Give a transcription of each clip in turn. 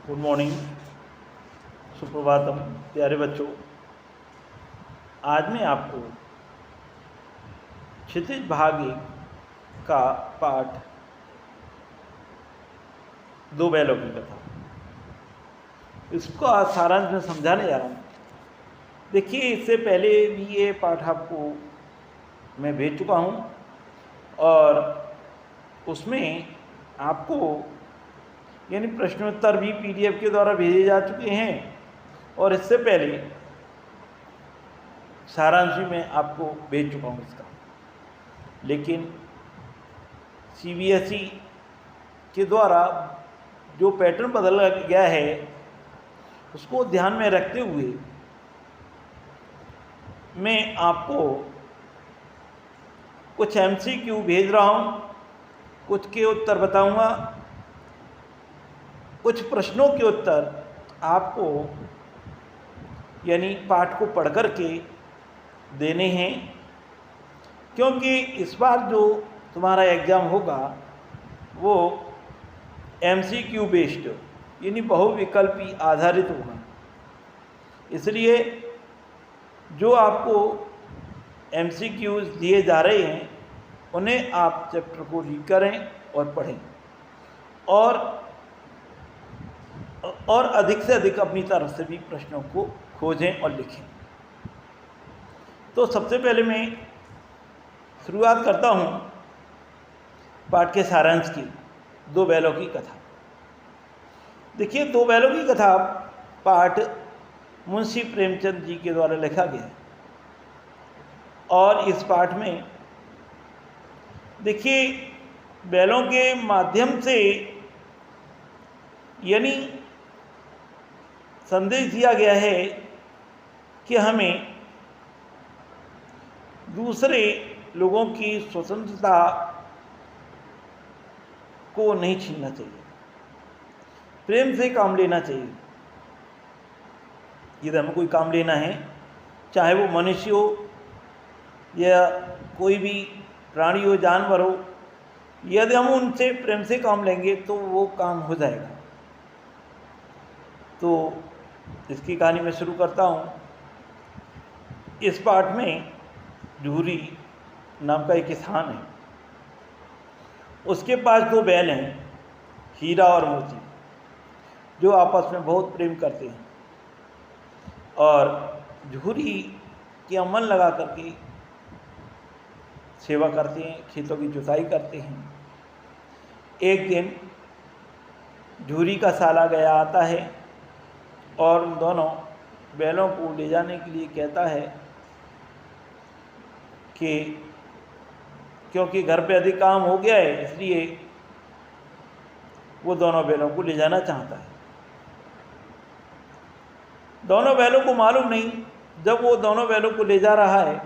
Good morning, Suprabhatam प्यारे बच्चों। आज मैं आपको क्षितिज भाग 1 का पाठ दो बैलों की कथा, इसको आज सारांश में समझाने जा रहा हूँ। देखिए, इससे पहले भी ये पाठ आपको मैं भेज चुका हूँ और उसमें आपको यानी प्रश्नोत्तर भी PDF के द्वारा भेजे जा चुके हैं और इससे पहले सारांश भी मैं आपको भेज चुका हूँ इसका। लेकिन CBSE के द्वारा जो पैटर्न बदला गया है उसको ध्यान में रखते हुए मैं आपको कुछ MCQ भेज रहा हूँ, कुछ के उत्तर बताऊँगा, कुछ प्रश्नों के उत्तर आपको यानी पाठ को पढ़ कर के देने हैं, क्योंकि इस बार जो तुम्हारा एग्ज़ाम होगा वो MCQ बेस्ड यानी बहुविकल्पी आधारित होगा। इसलिए जो आपको MCQs दिए जा रहे हैं उन्हें आप चैप्टर को रीड करें और पढ़ें और अधिक से अधिक अपनी तरफ से भी प्रश्नों को खोजें और लिखें। तो सबसे पहले मैं शुरुआत करता हूँ पाठ के सारांश की, दो बैलों की कथा। देखिए, दो बैलों की कथा पाठ मुंशी प्रेमचंद जी के द्वारा लिखा गया है और इस पाठ में देखिए बैलों के माध्यम से यानी संदेश दिया गया है कि हमें दूसरे लोगों की स्वतंत्रता को नहीं छीनना चाहिए, प्रेम से काम लेना चाहिए। यदि हमें कोई काम लेना है, चाहे वो मनुष्य हो या कोई भी प्राणी हो, जानवर हो, यदि हम उनसे प्रेम से काम लेंगे तो वो काम हो जाएगा। तो इसकी कहानी मैं शुरू करता हूँ। इस पाठ में झूरी नाम का एक किसान है, उसके पास दो बैल हैं, हीरा और मोती, जो आपस में बहुत प्रेम करते हैं और झूरी की मन लगा करके सेवा करते हैं, खेतों की जुताई करते हैं। एक दिन झूरी का साला गया आता है और उन दोनों बैलों को ले जाने के लिए कहता है कि क्योंकि घर पे अधिक काम हो गया है, इसलिए वो दोनों बैलों को ले जाना चाहता है। दोनों बैलों को मालूम नहीं, जब वो दोनों बैलों को ले जा रहा है,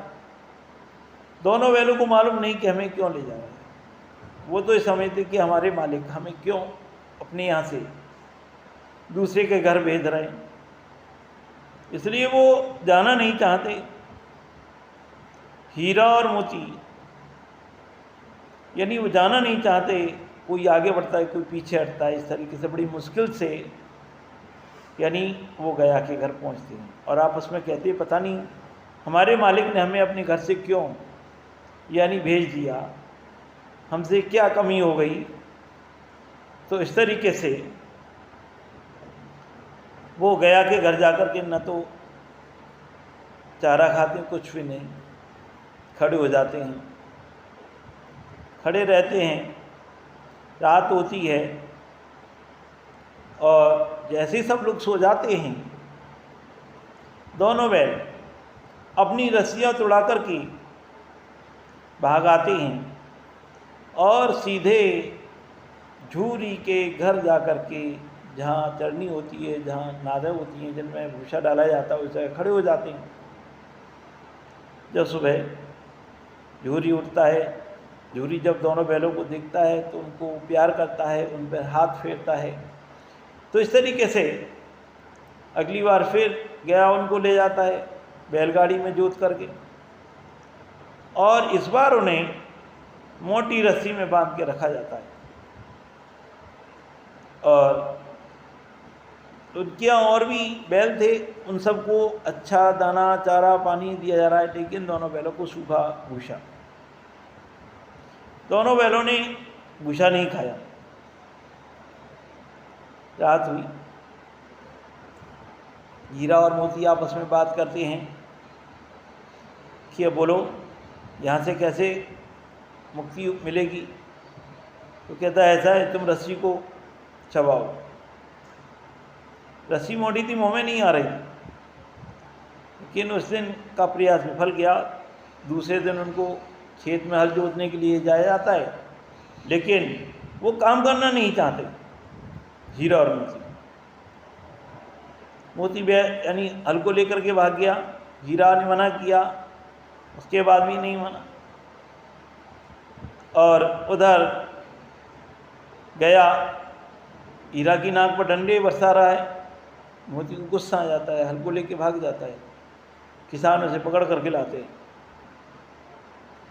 दोनों बैलों को मालूम नहीं कि हमें क्यों ले जा रहा है। वो तो ये समझते कि हमारे मालिक हमें क्यों अपने यहाँ से दूसरे के घर भेज रहे हैं, इसलिए वो जाना नहीं चाहते। हीरा और मोती यानी वो जाना नहीं चाहते, कोई आगे बढ़ता है, कोई पीछे हटता है। इस तरीके से बड़ी मुश्किल से यानी वो गया के घर पहुंचते हैं और आपस में कहते हैं, पता नहीं हमारे मालिक ने हमें अपने घर से क्यों यानी भेज दिया, हमसे क्या कमी हो गई। तो इस तरीके से वो गया के घर जाकर के न तो चारा खाते, कुछ भी नहीं, खड़े हो जाते हैं, खड़े रहते हैं। रात होती है और जैसे ही सब लोग सो जाते हैं, दोनों बैल अपनी रस्सियां तुड़ा कर के भाग आते हैं और सीधे झूरी के घर जा कर के जहाँ चरनी होती है, जहाँ नादें होती हैं, जिनमें भूसा डाला जाता है, उस जगह खड़े हो जाते हैं। जब सुबह झूरी उठता है, झूरी जब दोनों बैलों को देखता है तो उनको प्यार करता है, उन पर हाथ फेरता है। तो इस तरीके से अगली बार फिर गया, उनको ले जाता है बैलगाड़ी में जोत करके और इस बार उन्हें मोटी रस्सी में बांध के रखा जाता है और तो उनके यहाँ और भी बैल थे, उन सबको अच्छा दाना चारा पानी दिया जा रहा है, लेकिन दोनों बैलों को सूखा भूसा। दोनों बैलों ने भूसा नहीं खाया। रात हुई, हीरा और मोती आपस में बात करते हैं कि अब बोलो यहाँ से कैसे मुक्ति मिलेगी। तो कहता है ऐसा है, तुम रस्सी को चबाओ। रस्सी मोटी थी, मुँह में नहीं आ रही, लेकिन उस दिन का प्रयास विफल गया। दूसरे दिन उनको खेत में हल जोतने के लिए जाया जाता है, लेकिन वो काम करना नहीं चाहते हीरा और मोती। मोती यानी हल को लेकर के भाग गया, हीरा ने मना किया, उसके बाद भी नहीं माना। और उधर गया, हीरा की नाक पर डंडे बरसा रहा है, मोती को गुस्सा आ जाता है, हल को लेके भाग जाता है। किसान उसे पकड़ करके लाते हैं,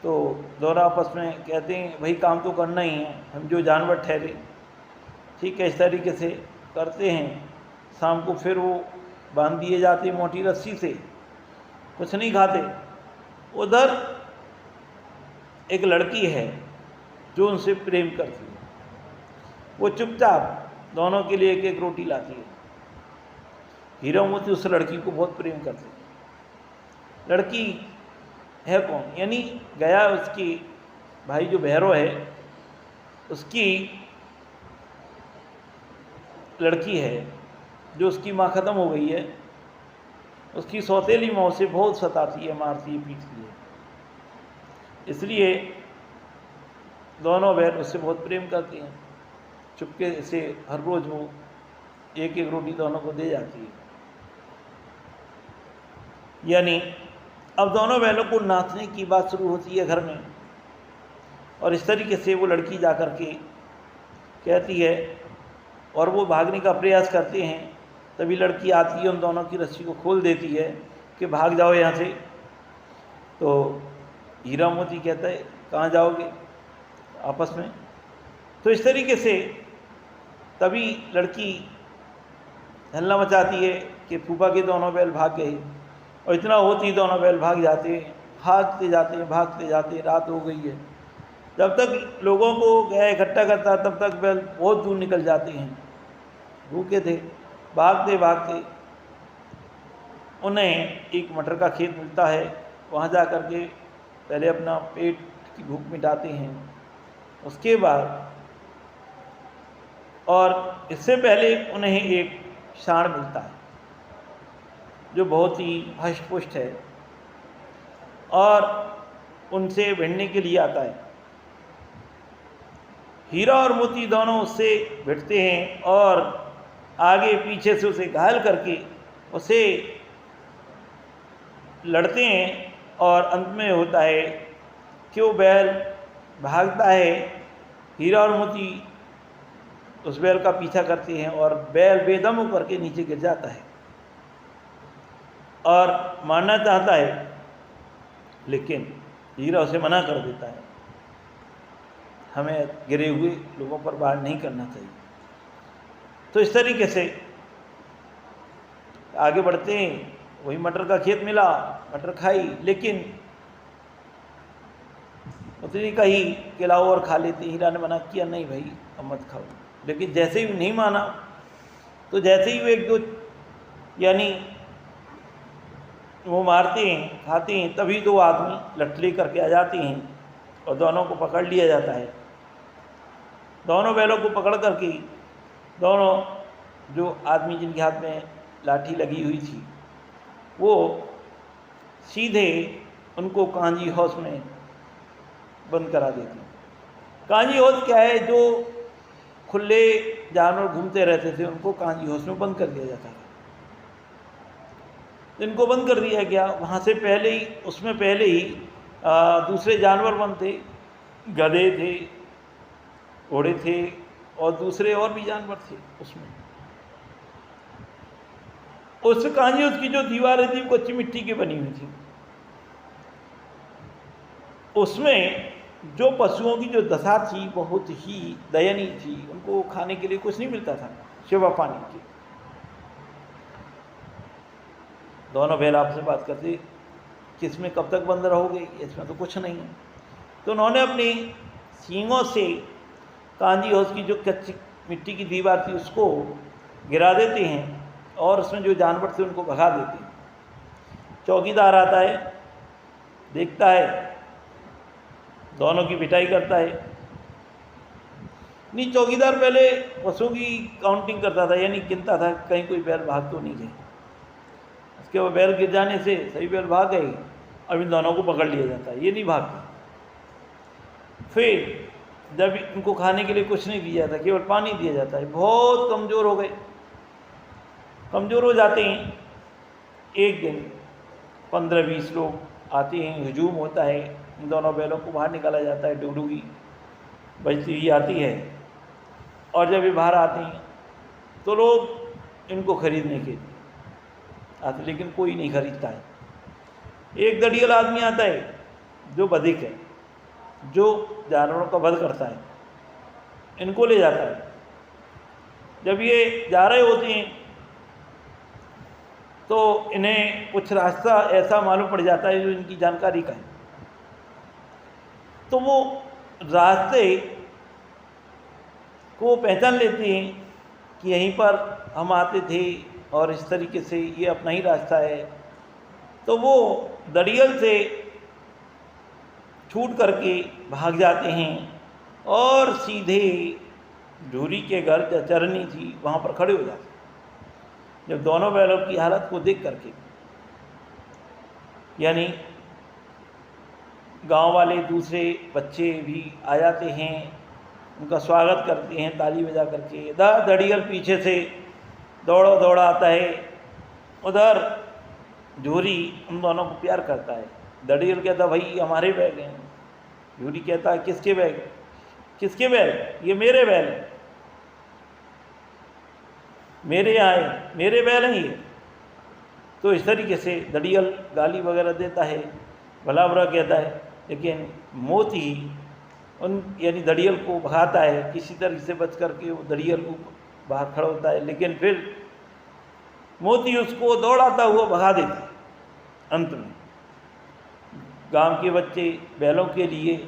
तो दोनों आपस में कहते हैं भाई काम तो करना ही है, हम जो जानवर ठहरे। ठीक है, इस तरीके से करते हैं। शाम को फिर वो बांध दिए जाते मोटी रस्सी से, कुछ नहीं खाते। उधर एक लड़की है जो उनसे प्रेम करती है, वो चुपचाप दोनों के लिए एक एक रोटी लाती है। हीरा मोती उस लड़की को बहुत प्रेम करते हैं। लड़की है कौन? यानी गया उसकी भाई जो भैरव है, उसकी लड़की है, जो उसकी माँ ख़त्म हो गई है। उसकी सौतेली माँ उसे बहुत सताती है, मारती है, पीटती है। इसलिए दोनों बहन उससे बहुत प्रेम करती हैं। चुपके से हर रोज़ वो एक एक रोटी दोनों को दे जाती है। यानी अब दोनों बहनों को नाचने की बात शुरू होती है घर में, और इस तरीके से वो लड़की जा कर के कहती है और वो भागने का प्रयास करते हैं। तभी लड़की आती है, उन दोनों की रस्सी को खोल देती है कि भाग जाओ यहाँ से। तो हीरा मोती कहता है कहाँ जाओगे, आपस में। तो इस तरीके से तभी लड़की हल्ला मचाती है कि फूफा के दोनों बैल भाग गए, और इतना होती दोनों बैल भाग जाते हैं, भागते जाते हैं। रात हो गई है। जब तक लोगों को गया इकट्ठा करता, तब तक बैल बहुत दूर निकल जाते हैं। भूखे थे, भागते भागते उन्हें एक मटर का खेत मिलता है। वहाँ जा कर के पहले अपना पेट की भूख मिटाते हैं, उसके बाद और इससे पहले उन्हें एक सांड मिलता है जो बहुत ही हष्ट पुष्ट है और उनसे भिड़ने के लिए आता है। हीरा और मोती दोनों उससे भिड़ते हैं और आगे पीछे से उसे घायल करके उसे लड़ते हैं, और अंत में होता है कि वो बैल भागता है। हीरा और मोती उस बैल का पीछा करते हैं और बैल बेदम होकर के नीचे गिर जाता है और मारना चाहता है, लेकिन हीरा उसे मना कर देता है, हमें गिरे हुए लोगों पर वार नहीं करना चाहिए। तो इस तरीके से आगे बढ़ते हैं। वही मटर का खेत मिला, मटर खाई, लेकिन उतनी कही कि लाओ और खा लेते। हीरा ने मना किया, नहीं भाई अब मत खाओ। लेकिन जैसे ही नहीं माना, तो जैसे ही वो एक दो यानी वो मारते हैं, खाते हैं, तभी दो आदमी लठली करके आ जाते हैं और दोनों को पकड़ लिया जाता है। दोनों बैलों को पकड़ करके दोनों जो आदमी जिनके हाथ में लाठी लगी हुई थी, वो सीधे उनको कांजी हाउस में बंद करा देते। कांजी हाउस क्या है? जो खुले जानवर घूमते रहते थे उनको कांजी हाउस में बंद कर दिया जाता था। इनको बंद कर दिया गया। वहाँ से पहले ही, उसमें पहले ही दूसरे जानवर बंद थे, गधे थे, घोड़े थे और दूसरे और भी जानवर थे उसमें। उस कांजी हाउस की जो दीवारें थी वो कच्ची मिट्टी की बनी हुई थी। उसमें जो पशुओं की जो दशा थी बहुत ही दयनीय थी। उनको खाने के लिए कुछ नहीं मिलता था सिवा पानी के। दोनों बैल आपसे बात करते कि इसमें कब तक बंद रहोगे, इसमें तो कुछ नहीं है। तो उन्होंने अपनी सींगों से कांजी हाउस की जो कच्ची मिट्टी की दीवार थी उसको गिरा देते हैं और उसमें जो जानवर थे उनको भगा देते हैं। चौकीदार आता है, देखता है, दोनों की पिटाई करता है। नहीं, चौकीदार पहले पशुओं की काउंटिंग करता था, यानी गिनता था कहीं कोई बैल भाग तो नहीं गए। उसके बाद बैल गिर जाने से सभी बैल भाग गए, अब इन दोनों को पकड़ लिया जाता है, ये नहीं भागते। फिर जब इनको खाने के लिए कुछ नहीं दिया जाता, केवल पानी दिया जाता है, बहुत कमज़ोर हो गए, कमज़ोर हो जाते हैं। एक दिन 15-20 लोग आते हैं, हजूम होता है, इन दोनों बैलों को बाहर निकाला जाता है। डुगडुगी बजती हुई आती है और जब ये बाहर आते हैं तो लोग इनको खरीदने के आते, लेकिन कोई नहीं खरीदता है। एक दड़ियल आदमी आता है जो बधिक है, जो जानवरों का वध करता है, इनको ले जाता है। जब ये जा रहे होते हैं तो इन्हें कुछ रास्ता ऐसा मालूम पड़ जाता है जो इनकी जानकारी का है। तो वो रास्ते को पहचान लेते हैं कि यहीं पर हम आते थे और इस तरीके से ये अपना ही रास्ता है। तो वो दड़ियल से छूट करके भाग जाते हैं और सीधे झूरी के घर जो चरनी थी वहाँ पर खड़े हो जाते हैं। जब दोनों बैलों की हालत को देख करके, यानी गांव वाले दूसरे बच्चे भी आ जाते हैं, उनका स्वागत करते हैं ताली बजा करके। दड़ियल पीछे से दौड़ा आता है, उधर झूरी उन दोनों को प्यार करता है। दड़ियल कहता भाई हमारे बैल हैं, झूरी कहता है किसके बैल? किसके बैल? ये मेरे बैल हैं, मेरे यहाँ है, मेरे बैल हैं ये। तो इस तरीके से दड़ियल गाली वगैरह देता है, भला बुरा कहता है, लेकिन मोती उन यानी दड़ियल को भगाता है। किसी तरह से बच करके वो दड़ियल को बाहर खड़ा होता है, लेकिन फिर मोती उसको दौड़ाता हुआ भगा देता है। अंत में गांव के बच्चे बैलों के लिए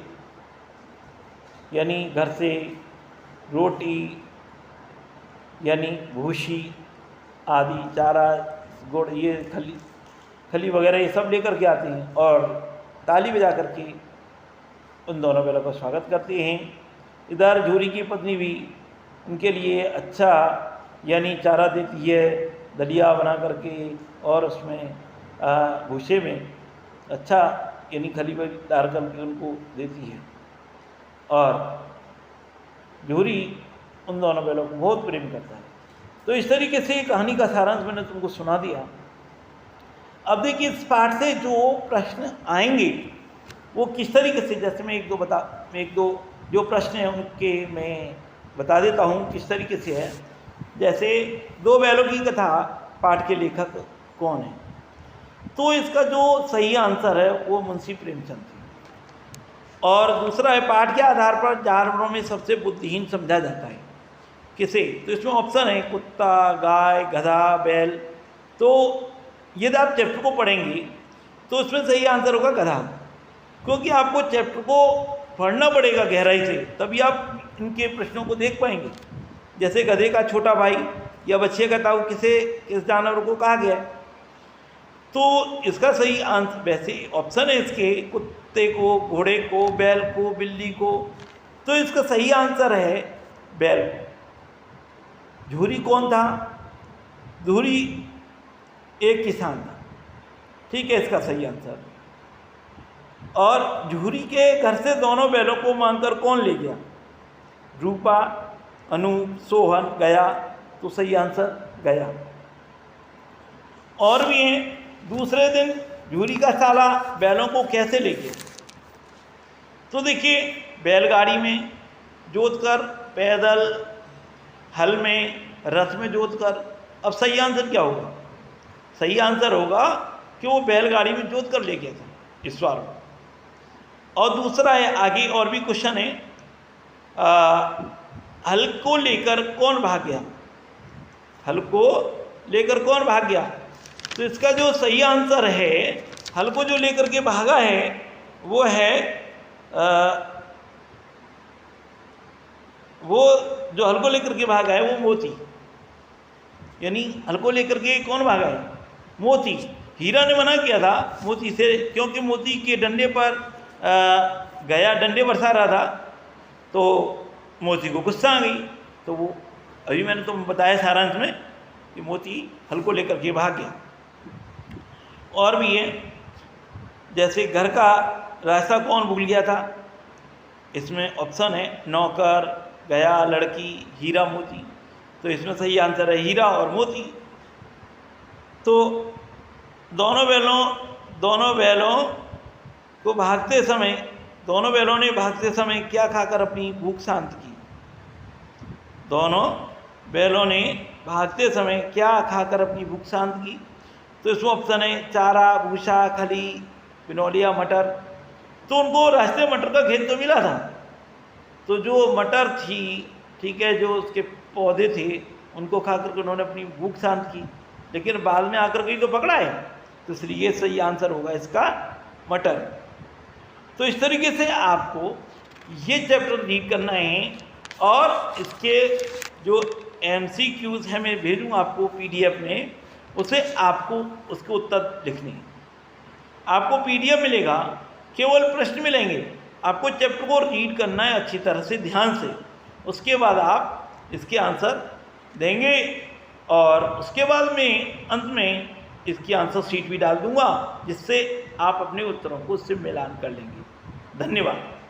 यानी घर से रोटी यानी भूसी आदि, चारा, गुड़, ये खली वगैरह ये सब लेकर के आते हैं और ताली बजा करके उन दोनों बैलों का स्वागत करते हैं। इधर झूरी की पत्नी भी उनके लिए अच्छा यानी चारा देती है, दलिया बना करके, और उसमें भूसे में अच्छा यानी खली डाल करके उनको देती है। और झूरी उन दोनों बैलों को बहुत प्रेम करता है। तो इस तरीके से कहानी का सारांश मैंने तुमको सुना दिया। अब देखिए इस पाठ से जो प्रश्न आएंगे वो किस तरीके से, जैसे मैं एक दो जो प्रश्न हैं उनके मैं बता देता हूँ किस तरीके से है। जैसे दो बैलों की कथा, पाठ के लेखक कौन है? तो इसका जो सही आंसर है वो मुंशी प्रेमचंद है। और दूसरा है पाठ के आधार पर जानवरों में सबसे बुद्धिहीन समझा जाता है किसे? तो इसमें ऑप्शन है कुत्ता, गाय, गधा, बैल। तो यदि आप चैप्टर को पढ़ेंगे तो इसमें सही आंसर होगा गधा, क्योंकि आपको चैप्टर को पढ़ना पड़ेगा गहराई से, तभी आप इनके प्रश्नों को देख पाएंगे। जैसे गधे का छोटा भाई या बच्चे का ताऊ किस जानवर को कहा गया है? तो इसका सही आंसर, वैसे ऑप्शन है इसके कुत्ते को, घोड़े को, बैल को, बिल्ली को, तो इसका सही आंसर है बैल। झूरी कौन था? झूरी एक किसान था, ठीक है, इसका सही आंसर। और झूरी के घर से दोनों बैलों को मांगकर कौन ले गया? रूपा, अनूप, सोहन, गया। तो सही आंसर गया। और भी हैं, दूसरे दिन झूरी का साला बैलों को कैसे ले गया? तो देखिए बैलगाड़ी में जोतकर, पैदल, हल में, रथ में जोतकर। अब सही आंसर क्या होगा? सही आंसर होगा कि वो बैलगाड़ी में जोतकर ले गया था इस बार। और दूसरा है, आगे और भी क्वेश्चन है, हल को लेकर कौन भाग गया? हल को लेकर कौन भाग गया? तो इसका जो सही आंसर है, हल को जो लेकर के भागा है वो है वो जो हल को लेकर के भागा है वो मोती, यानी हल को लेकर के कौन भागा है? मोती। हीरा ने मना किया था मोती से, क्योंकि मोती के डंडे पर गया डंडे बरसा रहा था, तो मोती को गुस्सा आ गई। तो वो अभी मैंने तुम बताया सारांश में कि मोती हल को लेकर के भाग गया। और भी है, जैसे घर का रास्ता कौन भूल गया था, इसमें ऑप्शन है नौकर, गया, लड़की, हीरा, मोती। तो इसमें सही आंसर है हीरा और मोती। तो दोनों बैलों को भागते समय, दोनों बैलों ने भागते समय क्या खाकर अपनी भूख शांत की? दोनों बैलों ने भागते समय क्या खाकर अपनी भूख शांत की? तो इसमें ऑप्शन है चारा, भूसा, खली, बिनौलिया, मटर। तो उनको रास्ते मटर का खेत तो मिला था, तो जो मटर थी, ठीक है, जो उसके पौधे थे, उनको खा करके उन्होंने अपनी भूख शांत की, लेकिन बाद में आकर के तो पकड़ा है। तो इसलिए ये सही आंसर होगा इसका मटर। तो इस तरीके से आपको ये चैप्टर रीड करना है, और इसके जो MCQs है मैं भेजूँगा आपको PDF में, उसे आपको उसके उत्तर लिखने हैं। आपको PDF मिलेगा, केवल प्रश्न मिलेंगे, आपको चैप्टर को रीड करना है अच्छी तरह से, ध्यान से। उसके बाद आप इसके आंसर देंगे, और उसके बाद में अंत में इसकी आंसर शीट भी डाल दूंगा, जिससे आप अपने उत्तरों को उससे मिलान कर लेंगे। धन्यवाद।